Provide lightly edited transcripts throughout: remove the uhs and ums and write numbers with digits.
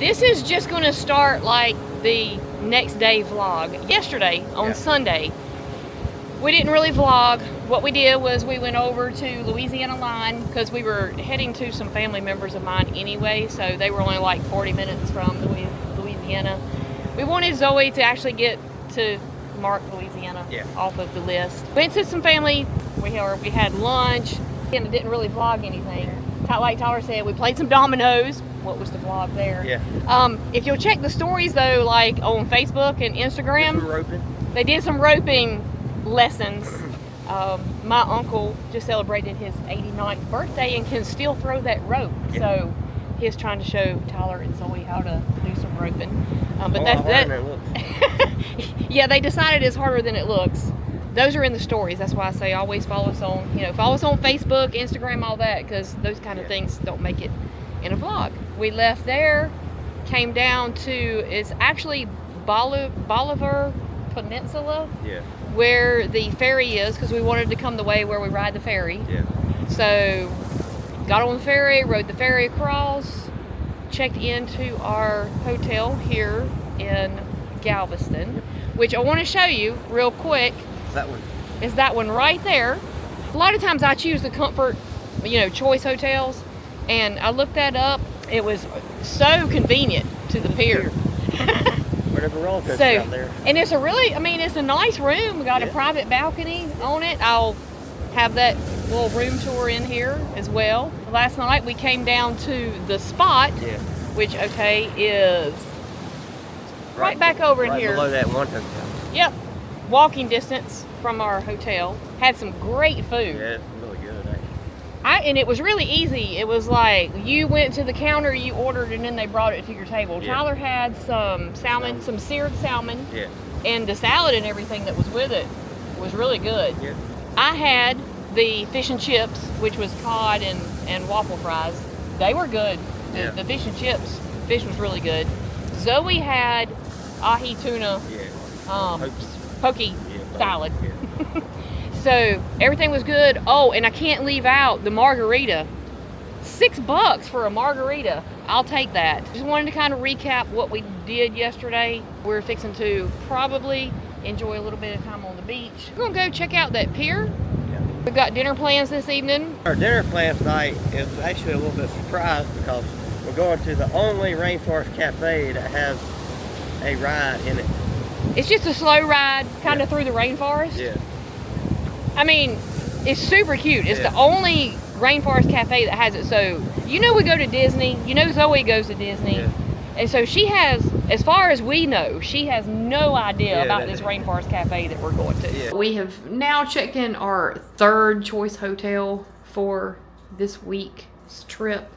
This is just going to start like the next day vlog. Yesterday on Sunday, we didn't really vlog. What we did was we went over to Louisiana line because we were heading to some family members of mine anyway, so they were only like 40 minutes from Louisiana. We wanted Zoe to actually get to mark Louisiana off of the list. Went to some family. We had lunch and it didn't really vlog anything. Like Tyler said, we played some dominoes. What was the vlog there? If you'll check the stories though, like on Facebook and Instagram, they did some roping lessons. My uncle just celebrated his 89th birthday and can still throw that rope. So he's trying to show Tyler and Zoe how to do some roping. But that's that. Yeah, they decided it's harder than it looks. Those are in the stories. That's why I say always follow us on, follow us on Facebook, Instagram, all that, because those kind of things don't make it in a vlog. We left there, came down to, it's actually Bolivar Peninsula, where the ferry is, because we wanted to come the way where we ride the ferry. So got on the ferry, rode the ferry across, checked into our hotel here in Galveston, which I want to show you real quick. That one. Is that one right there. A lot of times I choose the comfort, choice hotels, and I looked that up. It was so convenient to the pier. Whatever roller coaster out there. And it's a really, it's a nice room. We got a private balcony on it. I'll have that little room tour in here as well. Last night we came down to the spot, which is right back over in here. Right below that one hotel. Yep. Walking distance from our hotel. Had some great food. Yeah, it's really good, actually. And it was really easy. It was like you went to the counter, you ordered, and then they brought it to your table. Tyler had some salmon, some seared salmon, and the salad and everything that was with it was really good. I had the fish and chips, which was cod and waffle fries. They were good. The fish and chips, fish was really good. Zoe had ahi tuna, poke salad. So everything was good. Oh, and I can't leave out the margarita. $6 for a margarita. I'll take that. Just wanted to kind of recap what we did yesterday. We're fixing to probably enjoy a little bit of time on the beach. We're gonna go check out that pier. We've got dinner plans this evening. Our dinner plan tonight is actually a little bit of a surprise because we're going to the only Rainforest Cafe that has a ride in it. It's just a slow ride kind of through the rainforest. It's super cute. It's the only Rainforest Cafe that has it. So, we go to Disney. Zoe goes to Disney. And so she has, as far as we know, she has no idea about this Rainforest Cafe that we're going to. We have now checked in our third choice hotel for this week's trip.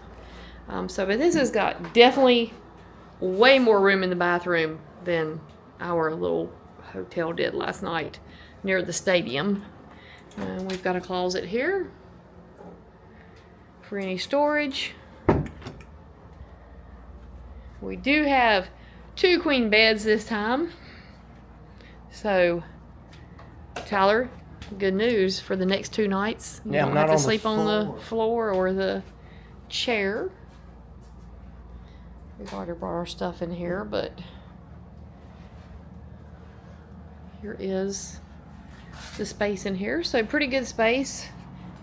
But this has got definitely way more room in the bathroom than our little hotel did last night near the stadium. We've got a closet here for any storage. We do have 2 queen beds this time. So, Tyler, good news for the next 2 nights. You don't have to sleep on the floor or the chair. We've already brought our stuff in here, but here is the space in here. So pretty good space.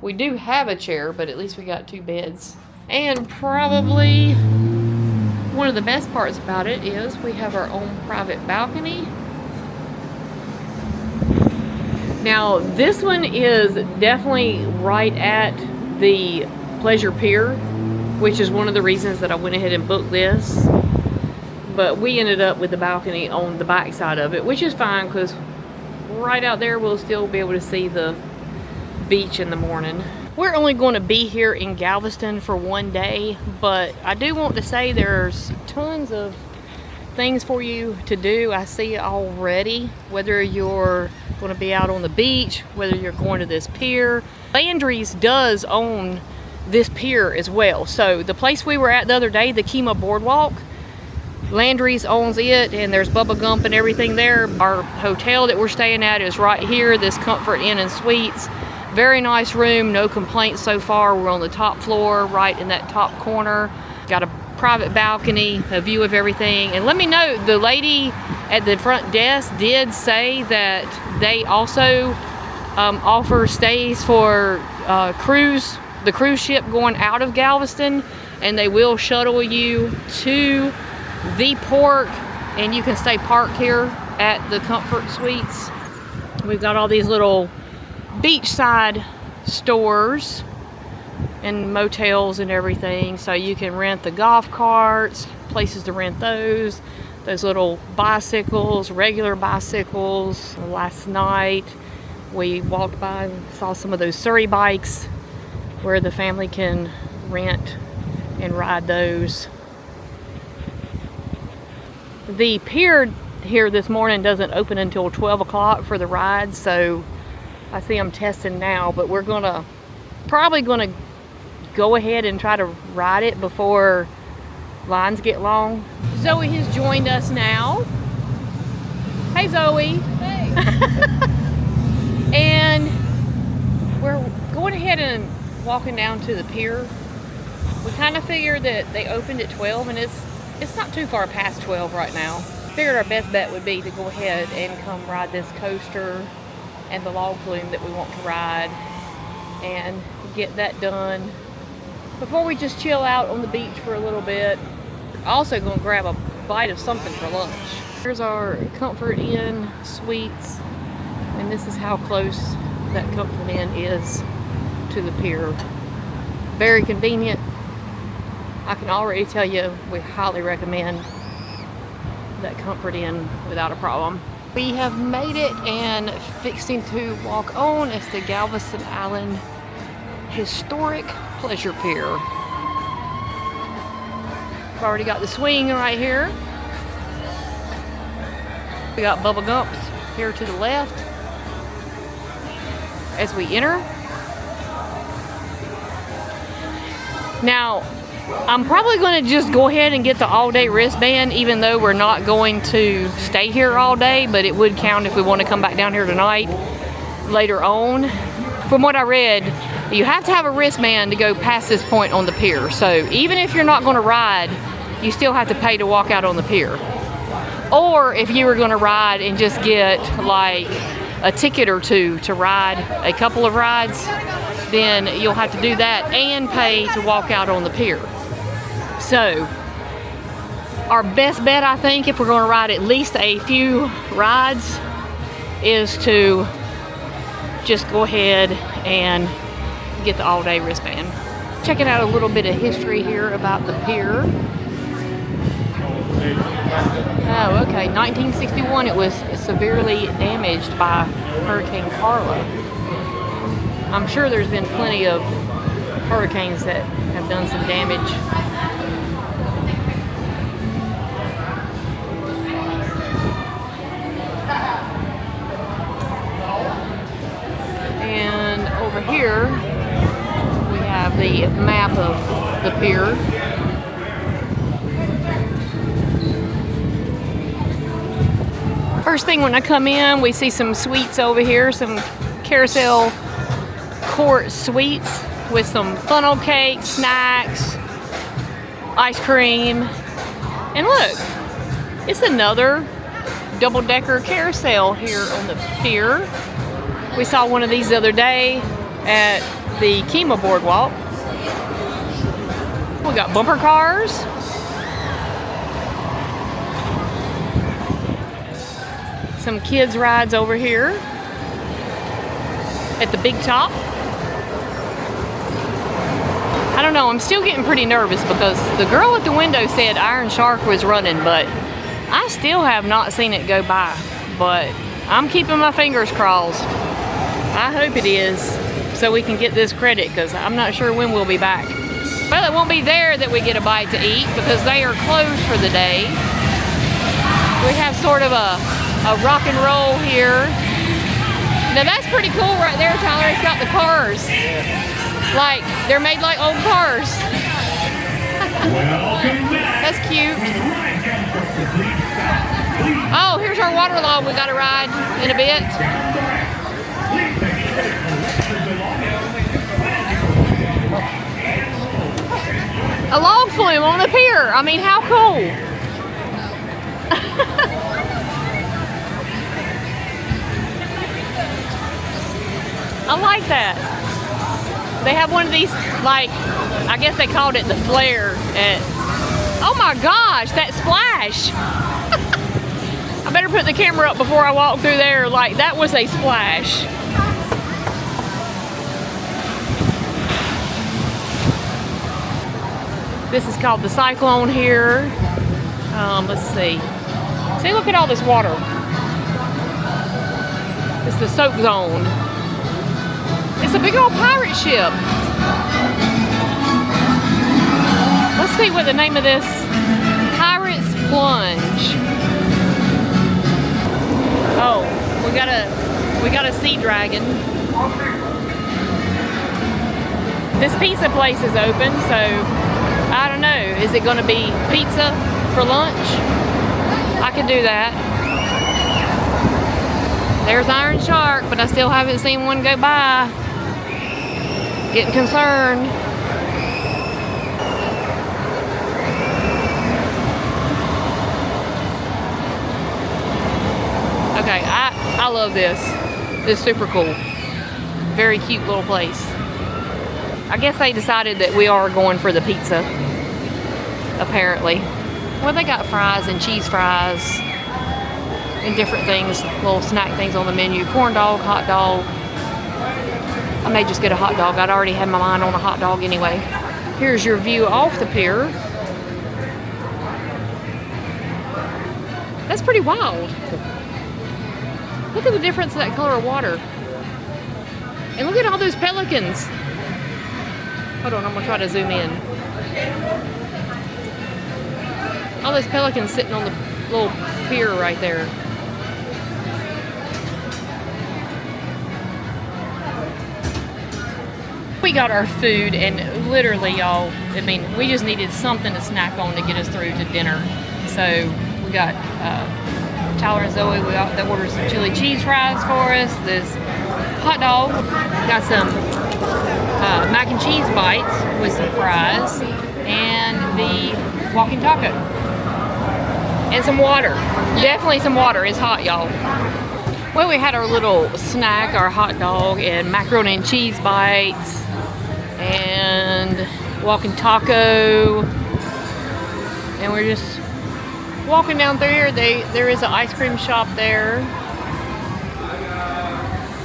We do have a chair, but at least we got 2 beds. And probably one of the best parts about it is we have our own private balcony. Now this one is definitely right at the Pleasure Pier, which is one of the reasons that I went ahead and booked this. But we ended up with the balcony on the back side of it, which is fine because right out there we'll still be able to see the beach in the morning. We're only going to be here in Galveston for 1 day, but I do want to say there's tons of things for you to do. I see it already, whether you're going to be out on the beach, whether you're going to this pier. Landry's does own this pier as well. So the place we were at the other day, the Kima Boardwalk, Landry's owns it, and there's Bubba Gump and everything there. Our hotel that we're staying at is right here, this Comfort Inn and Suites. Very nice room, no complaints so far. We're on the top floor, right in that top corner. Got a private balcony, a view of everything. And let me know, the lady at the front desk did say that they also offer stays for the cruise ship going out of Galveston, and they will shuttle you to the port, and you can stay parked here at the Comfort Suites. We've got all these little beachside stores and motels and everything, so you can rent the golf carts, places to rent those little bicycles, regular bicycles. Last night we walked by and saw some of those Surrey bikes where the family can rent and ride those. The pier here this morning doesn't open until 12 o'clock for the rides, so I see them testing now, but we're probably gonna go ahead and try to ride it before lines get long. Zoe has joined us now. Hey Zoe. Hey. And we're going ahead and walking down to the pier. We kind of figured that they opened at 12, and it's not too far past 12 right now. Figured our best bet would be to go ahead and come ride this coaster and the log flume that we want to ride and get that done before we just chill out on the beach for a little bit. Also going to grab a bite of something for lunch. Here's our Comfort Inn Suites, and this is how close that Comfort Inn is to the pier. Very convenient. I can already tell you we highly recommend that Comfort Inn without a problem. We have made it and fixing to walk on. It's the Galveston Island Historic Pleasure Pier. We've already got the swing right here. We got Bubba Gumps here to the left as we enter. Now, I'm probably going to just go ahead and get the all-day wristband, even though we're not going to stay here all day, but it would count if we want to come back down here tonight later on. From what I read, you have to have a wristband to go past this point on the pier. So even if you're not going to ride, you still have to pay to walk out on the pier. Or if you were going to ride and just get like a ticket or two to ride a couple of rides, then you'll have to do that and pay to walk out on the pier. So our best bet, I think, if we're going to ride at least a few rides, is to just go ahead and get the all-day wristband. Checking out a little bit of history here about the pier. Oh, okay, 1961 it was severely damaged by Hurricane Carla. I'm sure there's been plenty of hurricanes that have done some damage. And over here we have the map of the pier. First thing when I come in, we see some suites over here, some carousel court suites with some funnel cake, snacks, ice cream. And look, it's another double-decker carousel here on the pier. We saw one of these the other day at the Kemah Boardwalk. We got bumper cars. Some kids rides over here at the big top. I don't know, I'm still getting pretty nervous because the girl at the window said Iron Shark was running, but I still have not seen it go by. But I'm keeping my fingers crossed. I hope it is, so we can get this credit, because I'm not sure when we'll be back. Well, it won't be there that we get a bite to eat because they are closed for the day. We have sort of a rock and roll here. Now that's pretty cool right there, Tyler. It's got the cars. Like, they're made like old cars. That's cute. Oh, here's our water log we gotta ride in a bit. A log flume on the pier. I mean, how cool. I like that. They have one of these, like, I guess they called it the flare. And, oh my gosh, that splash. I better put the camera up before I walk through there. Like, that was a splash. This is called the Cyclone here. Let's see. See, look at all this water. It's the soak zone. It's a big old pirate ship. Let's see what the name of this. Pirate's Plunge. Oh, we got a sea dragon. This pizza place is open, so I don't know. Is it going to be pizza for lunch? I could do that. There's Iron Shark, but I still haven't seen one go by. Getting concerned. Okay, I love this. This is super cool. Very cute little place. I guess they decided that we are going for the pizza, apparently. Well, they got fries and cheese fries and different things, little snack things on the menu. Corn dog, hot dog. I may just get a hot dog. I'd already had my mind on a hot dog anyway. Here's your view off the pier. That's pretty wild. Look at the difference in that color of water. And look at all those pelicans. Hold on, I'm gonna try to zoom in. All those pelicans sitting on the little pier right there. We got our food, and literally, y'all, I mean, we just needed something to snack on to get us through to dinner. So we got Tyler and Zoe, they ordered some chili cheese fries for us, this hot dog, got some mac and cheese bites with some fries, and the walking taco. And some water. Definitely some water. It's hot, y'all. Well, we had our little snack, our hot dog and macaroni and cheese bites and walking taco. And we're just walking down through here. There is an ice cream shop there.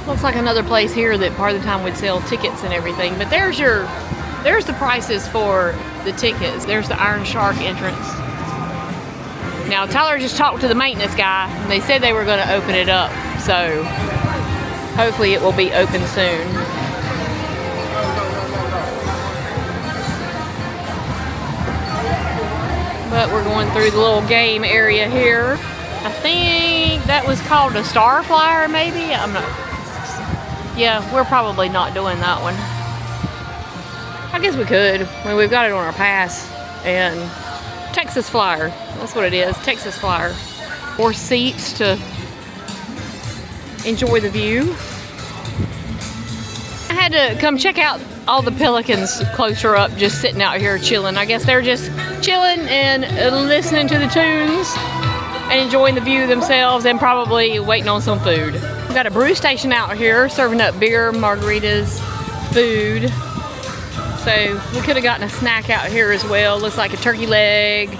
Looks like another place here that part of the time would sell tickets and everything. But there's the prices for the tickets. There's the Iron Shark entrance. Now, Tyler just talked to the maintenance guy, and they said they were going to open it up, so hopefully it will be open soon. But we're going through the little game area here. I think that was called a Star Flyer, maybe? I'm not. Yeah, we're probably not doing that one. I guess we could. I mean, we've got it on our pass, and Texas Flyer. That's what it is, Texas Flyer. More seats to enjoy the view. I had to come check out all the pelicans closer up, just sitting out here chilling. I guess they're just chilling and listening to the tunes and enjoying the view themselves and probably waiting on some food. We've got a brew station out here serving up beer, margaritas, food. So we could have gotten a snack out here as well. Looks like a turkey leg,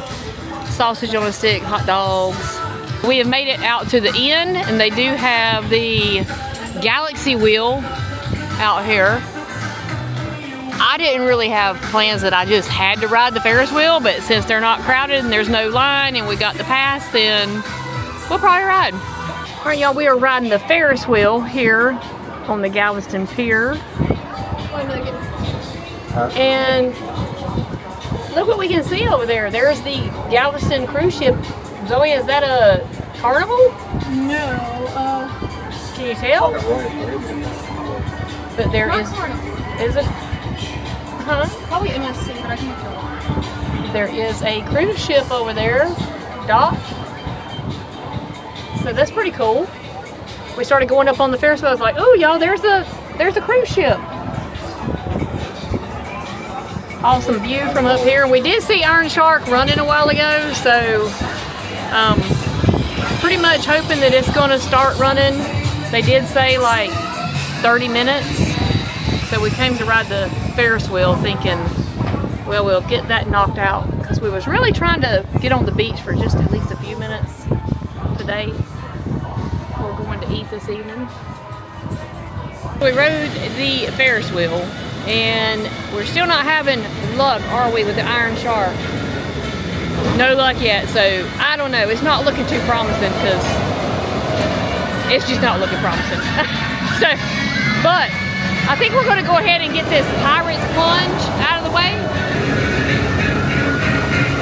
sausage on a stick, hot dogs. We have made it out to the end, and they do have the Galaxy wheel out here. I didn't really have plans that I just had to ride the Ferris wheel, but since they're not crowded and there's no line and we got the pass, then we'll probably ride. All right, y'all, we are riding the Ferris wheel here on the Galveston Pier. And look what we can see over there. There's the Galveston cruise ship. Zoe, is that a Carnival? No. Can you tell? But there is it? Huh? Probably MSC, but I can't tell. There is a cruise ship over there, docked. So that's pretty cool. We started going up on the Ferris wheel. I was like, oh, y'all, there's a cruise ship. awesome view from up here. We did see Iron Shark running a while ago, so pretty much hoping that it's gonna start running. They did say like 30 minutes. So we came to ride the Ferris wheel thinking, well, we'll get that knocked out, because we was really trying to get on the beach for just at least a few minutes today before going to eat this evening. We rode the Ferris wheel and we're still not having luck, are we, with the Iron Shark? No luck yet, so I don't know. It's not looking too promising, because it's just not looking promising. So, but I think we're going to go ahead and get this Pirate's Plunge out of the way.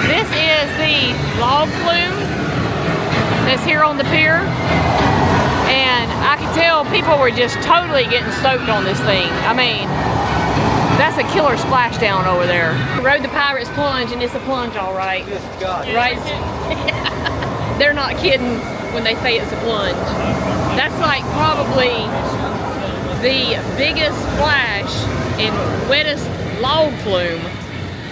This is the log flume that's here on the pier. And I could tell people were just totally getting soaked on this thing. I mean, that's a killer splashdown over there. We rode the Pirate's Plunge, and it's a plunge, all right. Right? They're not kidding when they say it's a plunge. That's like probably the biggest splash and wettest log flume.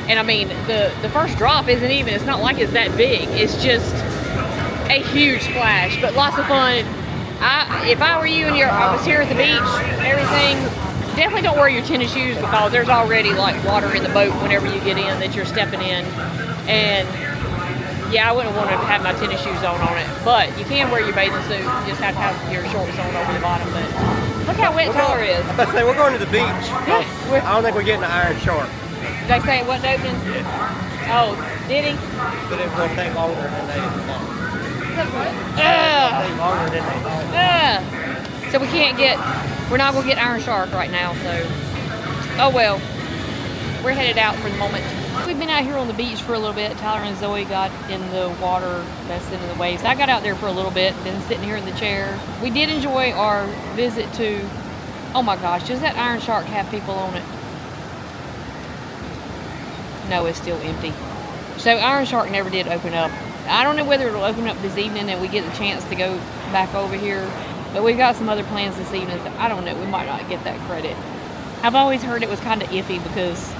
And I mean, the first drop isn't even, it's not like it's that big. It's just a huge splash, but lots of fun. If I were you and I was here at the beach, everything, definitely don't wear your tennis shoes, because there's already like water in the boat whenever you get in that you're stepping in. And yeah, I wouldn't want to have my tennis shoes on it, but you can wear your bathing suit. You just have to have your shorts on over the bottom. But look how wet Tyler is. I was about to say, we're going to the beach. Yeah, I don't think we're getting the Iron Shark. did they say it wasn't opening? Yeah. Oh, did he? But it will take longer than they thought. Take longer than they thought. So we're not going to get Iron Shark right now, so. Oh well, we're headed out for the moment. We've been out here on the beach for a little bit. Tyler and Zoe got in the water, that's into the waves. I got out there for a little bit, been sitting here in the chair. We did enjoy our visit to, oh my gosh, does that Iron Shark have people on it? No, it's still empty. So Iron Shark never did open up. I don't know whether it'll open up this evening and we get a chance to go back over here, but we've got some other plans this evening. So I don't know, we might not get that credit. I've always heard it was kind of iffy, because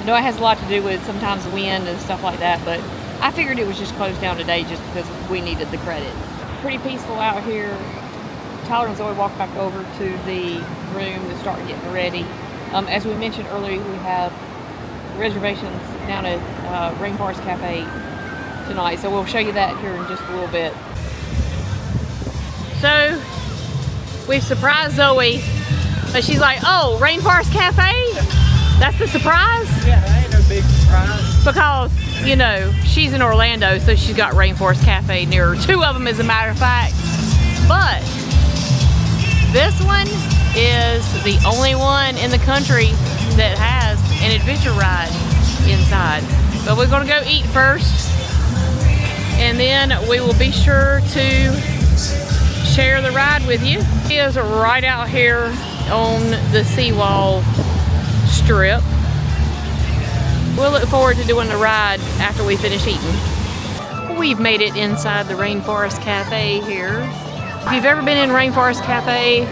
I know it has a lot to do with sometimes wind and stuff like that, but I figured it was just closed down today just because we needed the credit. Pretty peaceful out here. Tyler and Zoe walked back over to the room to start getting ready. As we mentioned earlier, we have reservations down at Rainforest Cafe tonight, so we'll show you that here in just a little bit. So we've surprised Zoe, but she's like, oh, Rainforest Cafe? That's the surprise? Yeah, that ain't no big surprise. Because, you know, she's in Orlando, so she's got Rainforest Cafe near her. Two of them, as a matter of fact. But this one is the only one in the country that has an adventure ride inside. But we're gonna go eat first, and then we will be sure to share the ride with you. It is right out here on the seawall strip. We'll look forward to doing the ride after we finish eating. We've made it inside the Rainforest Cafe here. If you've ever been in Rainforest Cafe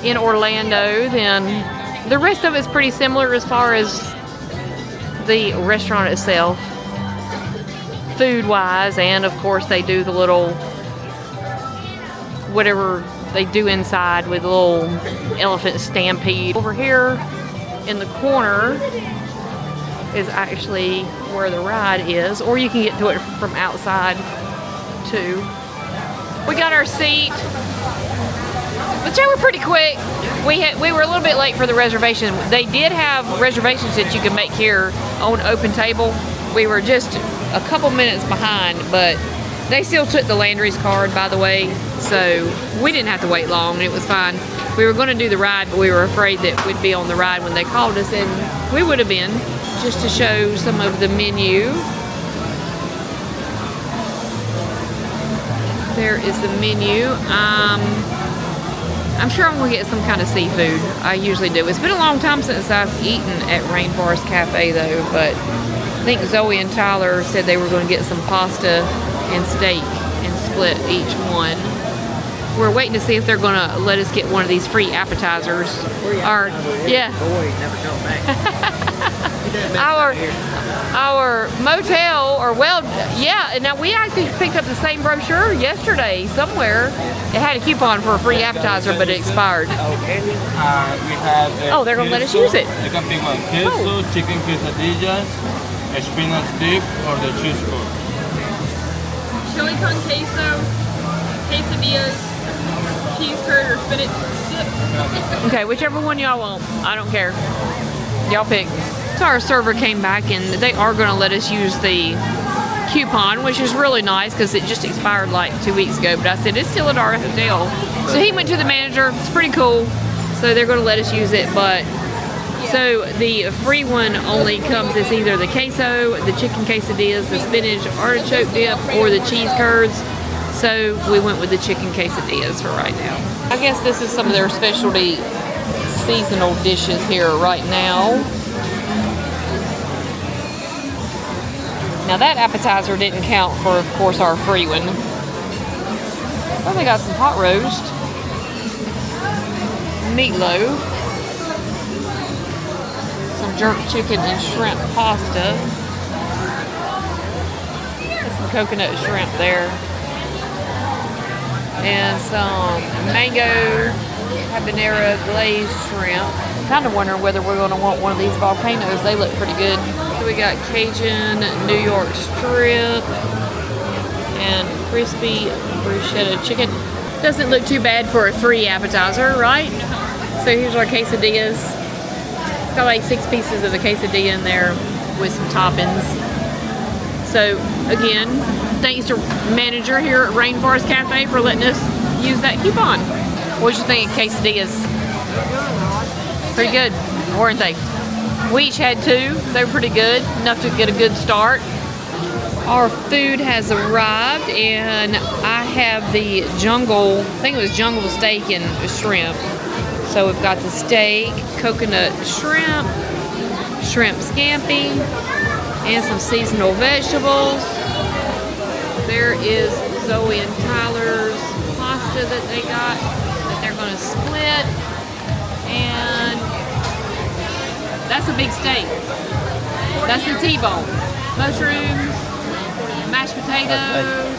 in Orlando, then the rest of it's pretty similar as far as the restaurant itself, food-wise, and of course they do the little, whatever they do inside with a little elephant stampede. Over here in the corner is actually where the ride is, or you can get to it from outside too. We got our seat, but they were pretty quick. We were a little bit late for the reservation. They did have reservations that you can make here on Open Table. We were just a couple minutes behind, but they still took the Landry's card, by the way, so we didn't have to wait long, and it was fine. We were going to do the ride, but we were afraid that we'd be on the ride when they called us, and we would have been, just to show some of the menu. There is the menu. I'm sure I'm going to get some kind of seafood. I usually do. It's been a long time since I've eaten at Rainforest Cafe, though, but I think Zoe and Tyler said they were going to get some pasta and steak and split each one. we're waiting to see if they're gonna let us get one of these free appetizers. Or yeah. Boy, never come back. Our motel, or well, yeah, and now we actually picked up the same brochure yesterday somewhere. It had a coupon for a free appetizer, but it expired. We have Oh, they're gonna let us use it. You can pick one queso, chicken quesadillas, a spinach dip, or the cheese curd. Chili con queso, quesadillas, cheese curd, or spinach dip. Okay, whichever one y'all want. I don't care. Y'all pick. So our server came back and they are going to let us use the coupon, which is really nice because it just expired like 2 weeks ago. But I said it's still at our hotel. So he went to the manager. It's pretty cool. So they're going to let us use it. But so the free one only comes as either the queso, the chicken quesadillas, the spinach artichoke dip, or the cheese curds. So we went with the chicken quesadillas for right now. I guess this is some of their specialty seasonal dishes here right now. Now that appetizer didn't count for, of course, our free one. Oh, they got some pot roast, meatloaf, some jerk chicken and shrimp pasta, some coconut shrimp there, and some mango habanero glazed shrimp. Kind of wondering whether we're going to want one of these volcanoes. They look pretty good. So we got Cajun New York strip and crispy bruschetta chicken. Doesn't look too bad for a free appetizer, right? So here's our quesadillas. It's got like 6 pieces of the quesadilla in there with some toppings. So again, thanks to manager here at Rainforest Cafe for letting us use that coupon. What did you think of quesadillas? Pretty good, weren't they? We each had 2. They were pretty good, enough to get a good start. Our food has arrived, and I have the jungle, I think it was jungle steak and shrimp. So we've got the steak, coconut shrimp, shrimp scampi, and some seasonal vegetables. There is Zoe and Tyler's pasta that they got that they're going to split. And that's a big steak. That's the T-bone. Mushrooms, mashed potatoes.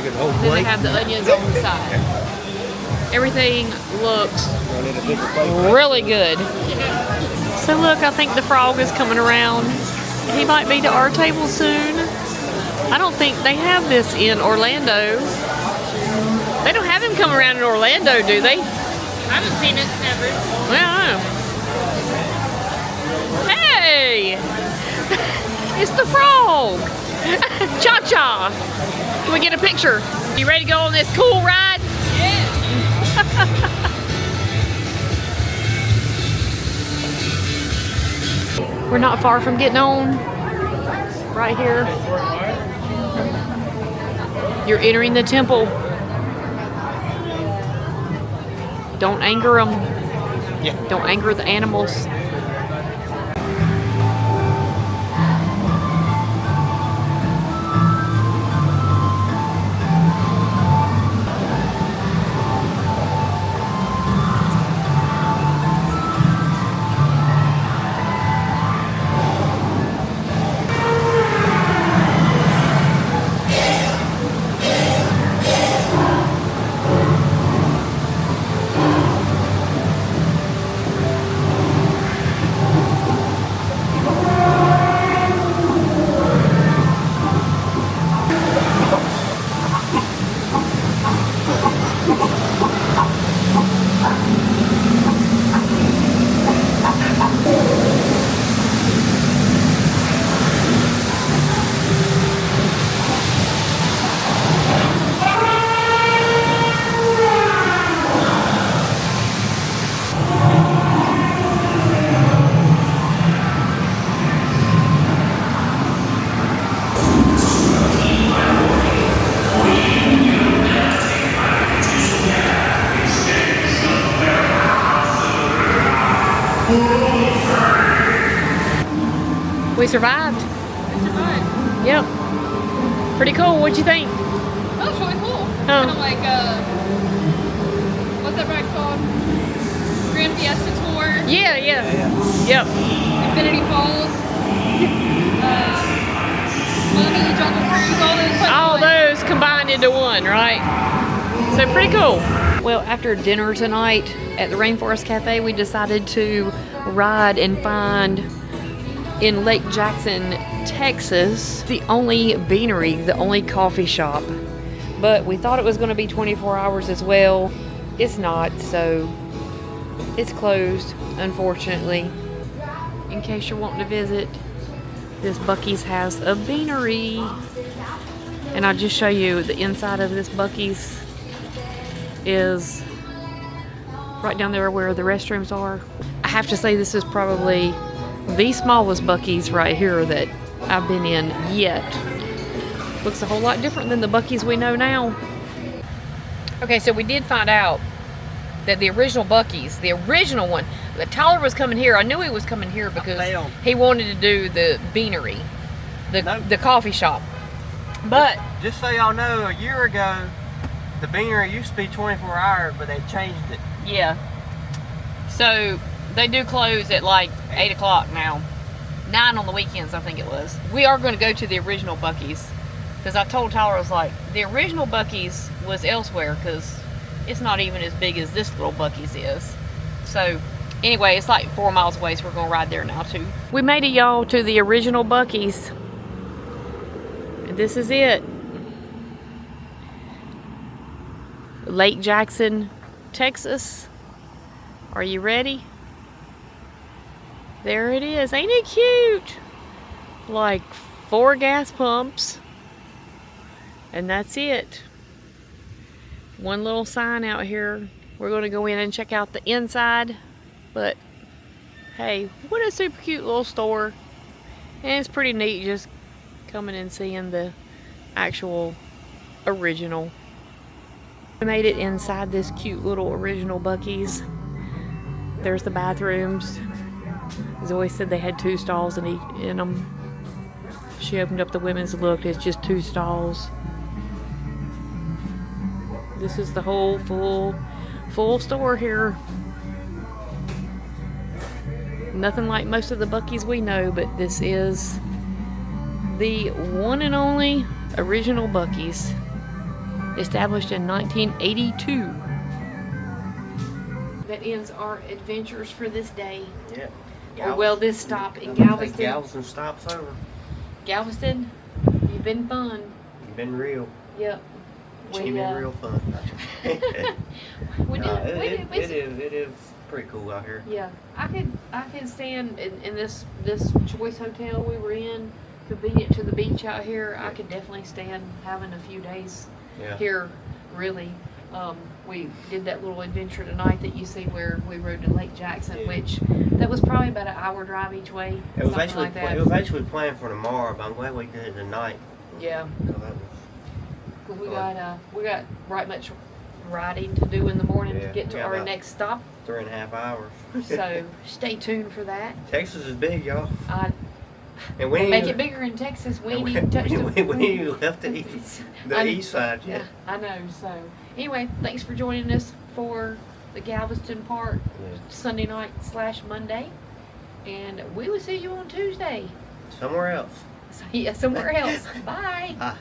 Then they have the onions on the side. Everything looks really good. So look, I think the frog is coming around. He might be to our table soon. I don't think they have this in Orlando. They don't have him come around in Orlando, do they? I haven't seen it ever. Well, I don't know. Hey! It's the frog! Cha-cha! Can we get a picture? You ready to go on this cool ride? Yeah. We're not far from getting on. Right here. You're entering the temple. Don't anger them. Yeah. Don't anger the animals. We survived. We survived. Yep. Pretty cool. What'd you think? That was really cool. Huh. Kind of like what's that ride called? Grand Fiesta Tour. Yeah, yep. Infinity Falls. Mommy, Jungle Cruise, All those combined into one, right? So pretty cool. Well, after dinner tonight at the Rainforest Cafe, we decided to ride and find in Lake Jackson, Texas, the only beanery, the only coffee shop. But we thought it was going to be 24 hours as well. It's not, so it's closed, unfortunately. In case you're wanting to visit, this Bucky's has a beanery. And I'll just show you the inside of this Bucky's is right down there where the restrooms are. I have to say this is probably the smallest Bucky's right here that I've been in yet. Looks a whole lot different than the Bucky's we know now. Okay, so we did find out that the original Bucky's, the original one, that Tyler was coming here. I knew he was coming here because he wanted to do the beanery, the coffee shop. But just so y'all know, a year ago, the beanery used to be 24 hours, but they changed it. yeah, so they do close at like 8 o'clock now. 9 on the weekends, I think it was. We are going to go to the original Bucky's because I told Tyler, I was like, the original Bucky's was elsewhere because it's not even as big as this little Bucky's is. So anyway, it's like 4 miles away, so we're going to ride there now too. We made it, y'all, to the original Bucky's. And this is it. Lake Jackson, Texas. Are you ready? There it is. Ain't it cute? Like 4 gas pumps. And that's it. One little sign out here. We're going to go in and check out the inside. But hey, what a super cute little store. And it's pretty neat just coming and seeing the actual original. We made it inside this cute little original Bucky's. There's the bathrooms. Zoe said they had 2 stalls in them. She opened up the women's and looked. It's just 2 stalls. This is the whole full store here. Nothing like most of the Bucky's we know, but this is the one and only original Bucky's, established in 1982. That ends our adventures for this day. Yeah. Or well, this stop in Galveston. Galveston stops over. Galveston, you've been fun. You've been real. Yep. You've been real fun. It is pretty cool out here. Yeah, I could stand in this choice hotel we were in, convenient to the beach out here. I could definitely stand having a few days here. Really, we did that little adventure tonight that you see where we rode to Lake Jackson, which that was probably about an hour drive each way. It was actually planned for tomorrow, but I'm glad we did it tonight. Yeah. So we got right much riding to do in the morning to get to our next stop. 3.5 hours. So stay tuned for that. Texas is big, y'all. And we make it bigger in Texas. We ain't even touched we ain't even left the east side yet. I know. So anyway, thanks for joining us for the Galveston part Sunday night / Monday, and we will see you on Tuesday. Somewhere else. Yeah, somewhere else. Bye. Bye.